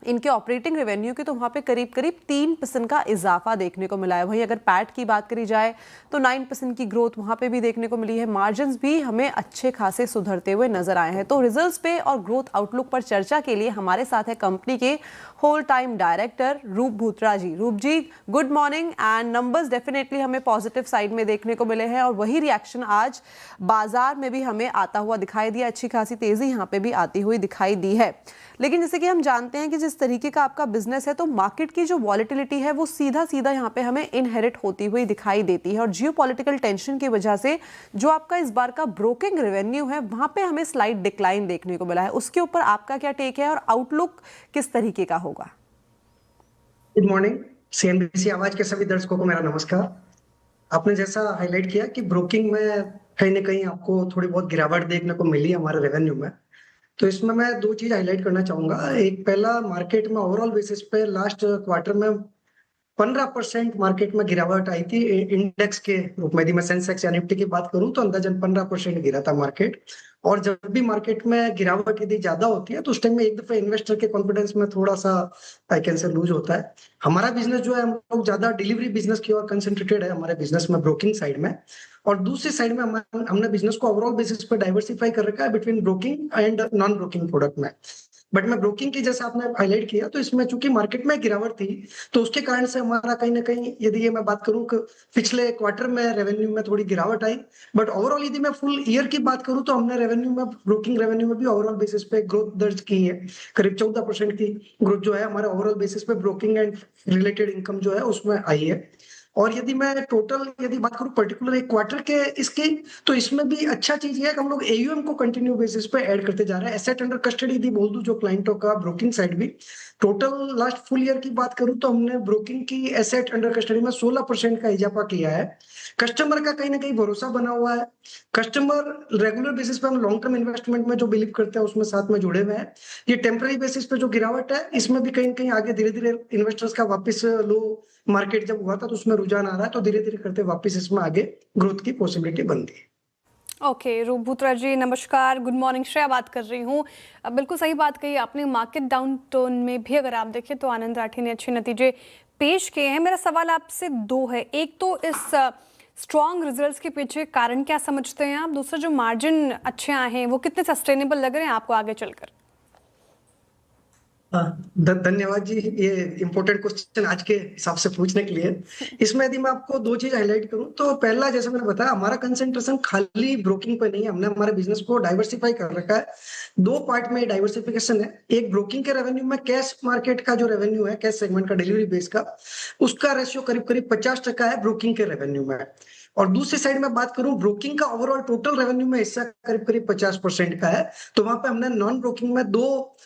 इनके operating revenue के, तो वहाँ पे करीब करीब 3% का इजाफा देखने को मिला है। वहीं अगर पैट की बात करी जाए तो 9% की ग्रोथ वहाँ पे भी देखने को मिली है। मार्जिन्स भी हमें अच्छे खासे सुधरते हुए नजर आए हैं। तो रिजल्ट्स पे और ग्रोथ आउटलुक पर चर्चा के लिए हमारे साथ है कंपनी के होल टाइम डायरेक्टर रूप Bhutra ji. Roop ji, good morning. And numbers definitely हमें पॉजिटिव साइड में देखने को मिले हैं और वही रिएक्शन आज बाजार में भी हमें आता हुआ दिखाई दिया। अच्छी खासी तेजी यहाँ पे भी आती हुई दिखाई दी है। लेकिन जैसे कि हम जानते हैं कि जिस तरीके का आपका बिजनेस है, तो मार्केट की जो वॉलेटिलिटी है वो सीधा सीधा यहाँ पे हमें इनहेरिट होती हुई दिखाई देती है। और जियोपॉलिटिकल टेंशन की वजह से जो आपका इस बार का ब्रोकिंग रेवेन्यू है वहां पे हमें स्लाइट डिक्लाइन देखने को मिला है। उसके ऊपर आपका क्या टेक है और आउटलुक किस तरीके का होगा? Good morning. सीएनबीसी आवाज के सभी दर्शकों को मेरा नमस्कार। आपने जैसा हाईलाइट किया कि ब्रोकिंग में कहीं ना कहीं आपको थोड़ी बहुत गिरावट देखने को मिली हमारे रेवेन्यू में। तो इसमें मैं दो चीज हाईलाइट करना चाहूंगा। एक, पहला, मार्केट में ओवरऑल बेसिस पे लास्ट क्वार्टर में 15% मार्केट में गिरावट आई थी। इंडेक्स के रूप में यदि मैं सेंसेक्स या निफ्टी की बात करूं तो अंदाजन 15% गिरा था मार्केट। और जब भी मार्केट में गिरावट यदि ज्यादा होती है तो उस टाइम में एक दफे इन्वेस्टर के कॉन्फिडेंस में थोड़ा सा आई कैन से लूज होता है। हमारा बिजनेस जो है, हम लोग ज्यादा डिलीवरी बिजनेस की ओर कंसेंट्रेटेड है हमारे बिजनेस में, ब्रोकिंग साइड में। और दूसरी साइड में हमने बिजनेस को ओवरऑल बेसिस पे डाइवर्सिफाई कर रखा है between broking and non broking product में। बट मैं ब्रोकिंग की, जैसे आपने हाईलाइट किया, तो इसमें चूंकि मार्केट में गिरावट थी तो उसके कारण से हमारा कहीं ना कहीं, यदि ये मैं बात करूं कि पिछले क्वार्टर में रेवेन्यू में थोड़ी गिरावट आई। बट ओवरऑल यदि मैं फुल ईयर की बात करूं तो हमने रेवेन्यू में, ब्रोकिंग रेवेन्यू में भी ओवरऑल बेसिस पे ग्रोथ दर्ज की है। करीब 14% की ग्रोथ जो है हमारे ओवरऑल बेसिस पे ब्रोकिंग एंड रिलेटेड इनकम जो है उसमें आई है। और यदि मैं टोटल यदि बात करूं पर्टिकुलर एक क्वार्टर के इसकी, तो इसमें भी अच्छा चीज ये है कि हम लोग एयूएम को कंटिन्यू बेसिस पे ऐड करते जा रहे हैं। एसेट अंडर कस्टडी यदि बोल दूं जो क्लाइंटों का, ब्रोकिंग साइड भी, टोटल लास्ट फुल ईयर की बात करूं तो हमने ब्रोकिंग की एसेट अंडर कस्टडी में 16% का इजाफा किया है। कस्टमर का कहीं ना कहीं भरोसा बना हुआ है। कस्टमर रेगुलर बेसिस पे हम लॉन्ग टर्म इन्वेस्टमेंट में जो बिलीव करते हैं उसमें साथ में जुड़े हुए हैं। ये टेम्पररी बेसिस पे जो गिरावट है इसमें भी कहीं कहीं आगे धीरे धीरे इन्वेस्टर्स का वापस लो मार्केट जब हुआ था तो उसमें रुझान आ रहा है, तो धीरे धीरे करते वापस इसमें आगे ग्रोथ की पॉसिबिलिटी बनती है। ओके, रूप भूत्रा जी नमस्कार, गुड मॉर्निंग। श्रेया बात कर रही हूँ। बिल्कुल सही बात कही आपने। मार्केट डाउन टोन में भी अगर आप देखें तो आनंद राठी ने अच्छे नतीजे पेश किए हैं। मेरा सवाल आपसे दो है। एक तो इस स्ट्रॉन्ग रिजल्ट्स के पीछे कारण क्या समझते हैं आप? दूसरा, जो मार्जिन अच्छे आए हैं वो कितने सस्टेनेबल लग रहे हैं आपको आगे चलकर? धन्यवाद जी, ये इम्पोर्टेंट क्वेश्चन आज के हिसाब से पूछने के लिए। इसमें यदि मैं आपको दो चीज हाईलाइट करूं तो पहला, जैसे मैंने बताया, हमारा कंसेंट्रेशन खाली ब्रोकिंग पे नहीं है। हमने हमारे बिजनेस को डाइवर्सिफाई कर रखा है। दो पार्ट में डाइवर्सिफिकेशन है। एक, ब्रोकिंग के रेवेन्यू में कैश मार्केट का जो रेवेन्यू है, कैश सेगमेंट का, डिलीवरी बेस का, उसका रेशियो करीब करीब 50% है ब्रोकिंग के रेवेन्यू में। और दूसरी साइड में बात करूं, ब्रोकिंग का ओवरऑल टोटल रेवेन्यू में हिस्सा करीब करीब 50% का है। तो वहां पे हमने नॉन ब्रोकिंग में दो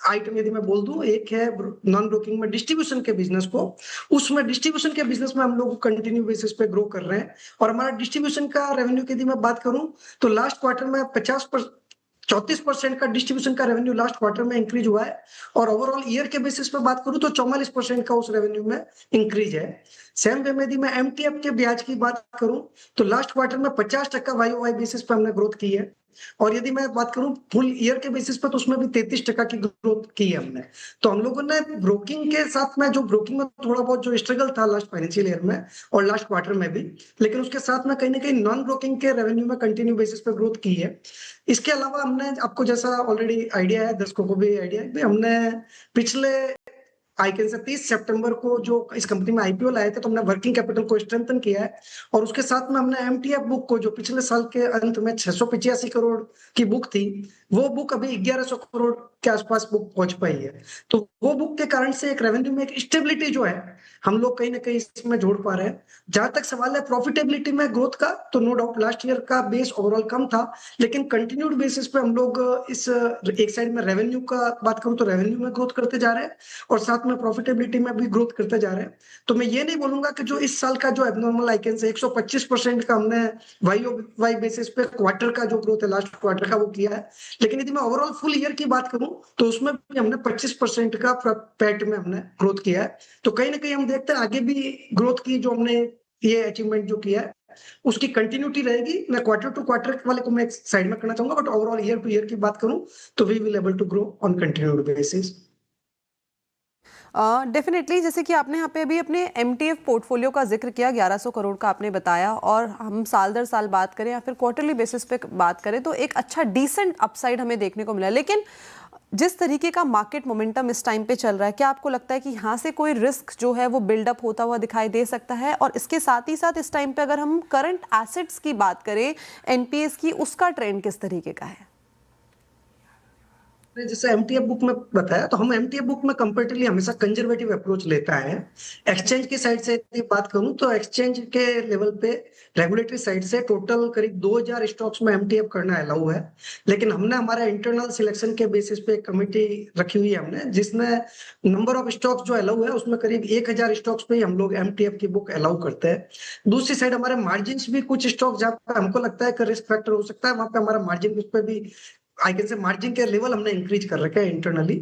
आइटम यदि मैं बोल दूं, एक है नॉन ब्रोकिंग में डिस्ट्रीब्यूशन के बिजनेस को, उसमें डिस्ट्रीब्यूशन के बिजनेस में हम लोग कंटिन्यू बेसिस पे ग्रो कर रहे हैं। और हमारा डिस्ट्रीब्यूशन का रेवेन्यू की यदि मैं बात करूं तो लास्ट क्वार्टर में 34% का डिस्ट्रीब्यूशन का रेवेन्यू लास्ट क्वार्टर में इंक्रीज हुआ है। और ओवरऑल ईयर के बेसिस पे बात करूं तो 44% का उस रेवेन्यू में इंक्रीज है। सेम वे में यदि मैं एमटीएफ के ब्याज की बात करूं तो लास्ट क्वार्टर में 50% वाई वाई बेसिस पे हमने ग्रोथ की है। और यदि मैं बात करूं फुल ईयर के बेसिस पे तो उसमें भी 33% की ग्रोथ की है हमने। तो हम लोगों ने ब्रोकिंग के साथ में, जो ब्रोकिंग में थोड़ा बहुत जो स्ट्रगल था लास्ट फाइनेंशियल ईयर में और लास्ट क्वार्टर में भी, लेकिन उसके साथ में कहीं ना कहीं नॉन ब्रोकिंग के रेवेन्यू में कंटिन्यू बेसिस पे ग्रोथ की है। इसके अलावा हमने, आपको जैसा ऑलरेडी आइडिया है, दर्शकों को भी आइडिया है, भी हमने पिछले आई कैन से 30 सितंबर को जो इस कंपनी में आईपीओ लाए थे तो हमने वर्किंग कैपिटल को स्ट्रेंथन किया है। और उसके साथ में हमने एमटीएफ बुक को, जो पिछले साल के अंत में 685 करोड़ की बुक थी, वो बुक अभी 1100 करोड़ के आसपास बुक पहुंच पाई है। तो वो बुक के कारण से एक रेवेन्यू में एक स्टेबिलिटी जो है हम लोग कहीं ना कहीं इसमें जोड़ पा रहे हैं। जहां तक सवाल है प्रॉफिटेबिलिटी में ग्रोथ का, तो नो डाउट लास्ट ईयर का बेस ओवरऑल कम था, लेकिन कंटिन्यूड बेसिस पे हम लोग इस एक साइड में रेवेन्यू का बात करूं तो रेवेन्यू में ग्रोथ करते जा रहे हैं और साथ में प्रॉफिटेबिलिटी में भी ग्रोथ करते जा रहे हैं। तो मैं ये नहीं बोलूंगा कि जो इस साल का जो एबनॉर्मल आई कैन से 125% का हमने वाई वाई बेसिस पे क्वार्टर का जो ग्रोथ है लास्ट क्वार्टर का वो किया है। लेकिन यदि मैं ओवरऑल फुल ईयर की बात करूं तो उसमें भी हमने 25% का पैट में हमने ग्रोथ किया है। तो कहीं ना कहीं हम देखते हैं आगे भी ग्रोथ की जो हमने ये अचीवमेंट जो किया है उसकी कंटिन्यूटी रहेगी। मैं क्वार्टर टू क्वार्टर वाले को मैं साइड में करना चाहूंगा, but overall year to year की बात करूं तो we will able to grow on continued basis. Definitely जैसे कि आपने यहाँ पे अभी अपने एमटीएफ पोर्टफोलियो का जिक्र किया, 1100 करोड़ का आपने बताया, और हम साल दर साल बात करें या फिर क्वार्टरली बेसिस पे बात करें तो एक अच्छा डिसेंट अपसाइड हमें देखने को मिला। लेकिन जिस तरीके का मार्केट मोमेंटम इस टाइम पे चल रहा है, क्या आपको लगता है कि यहाँ से कोई रिस्क जो है वो बिल्डअप होता हुआ दिखाई दे सकता है? और इसके साथ ही साथ इस टाइम पे अगर हम करंट एसेट्स की बात करें, एनपीएस की, उसका ट्रेंड किस तरीके का है? जैसे एमटीएफ बुक में बताया, तो हम एमटीएफ बुक में कंपेरेटिवली हमेशा कंजर्वेटिव अप्रोच लेता है। एक्सचेंज की साइड से यदि बात करूं तो एक्सचेंज के लेवल पे रेगुलेटरी साइड से टोटल करीब 2000 स्टॉक्स में एमटीएफ करना अलाउ है। लेकिन हमने हमारा इंटरनल सिलेक्शन के बेसिस पे एक कमेटी रखी हुई है हमने, जिसमें नंबर ऑफ स्टॉक्स जो अलाउ है उसमें करीब 1000 स्टॉक्स पे ही हम लोग एमटीएफ की बुक अलाउ करते हैं। दूसरी साइड हमारे मार्जिन भी कुछ स्टॉक जहाँ पे हमको लगता है कि रिस्क फैक्टर हो सकता है, वहां पे हमारा मार्जिन उस पर भी आई कैन से मार्जिन के लेवल हमने इंक्रीज कर रखे हैं इंटरनली।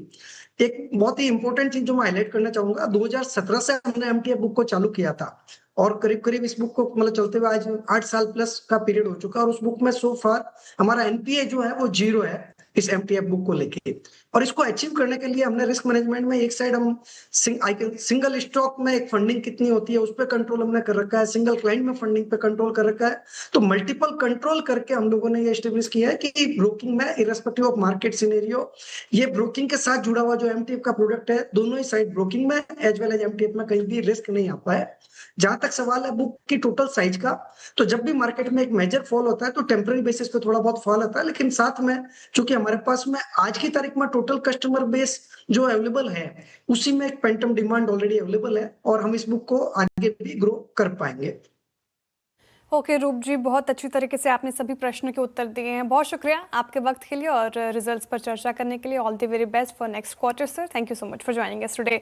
एक बहुत ही इंपॉर्टेंट चीज जो मैं हाईलाइट करना चाहूंगा, 2017 से हमने एमटीएफ बुक को चालू किया था और करीब करीब इस बुक को मतलब चलते हुए आज 8 साल प्लस का पीरियड हो चुका है, और उस बुक में सो फार हमारा एनपीए जो है वो 0 है इस एमटीएफ बुक को लेके। और इसको अचीव करने के लिए हमने रिस्क मैनेजमेंट में एक साइड हम सिंगल स्टॉक में एक फंडिंग कितनी होती है उस पर कंट्रोल हमने कर रखा है, सिंगल क्लाइंट में फंडिंग पे कंट्रोल कर रखा है। तो मल्टीपल कंट्रोल करके हम लोगों ने ये एस्टेब्लिश किया है कि ब्रोकिंग में इररेस्पेक्टिव ऑफ मार्केट सिनेरियो, ये ब्रोकिंग के साथ जुड़ा हुआ जो एमटीएफ का प्रोडक्ट है, दोनों ही साइड ब्रोकिंग में एज वेल एज एमटीएफ में कहीं भी रिस्क नहीं आता है। जहां तक सवाल है बुक की टोटल साइज का, तो जब भी मार्केट में एक मेजर फॉल होता है तो टेम्पररी बेसिस पे थोड़ा बहुत फॉल आता है, लेकिन साथ में चूंकि हमारे पास में आज की तारीख में टोटल कस्टमर बेस जो अवेलेबल है उसी में एक पेंटम डिमांड ऑलरेडी अवेलेबल है, और हम इस बुक को आगे भी ग्रो कर पाएंगे। ओके रूप जी, बहुत अच्छी तरीके से आपने सभी प्रश्नों के उत्तर दिए हैं। बहुत शुक्रिया आपके वक्त के लिए और रिजल्ट्स पर चर्चा करने के लिए। All the very best for next quarter sir. Thank you so much for joining us today.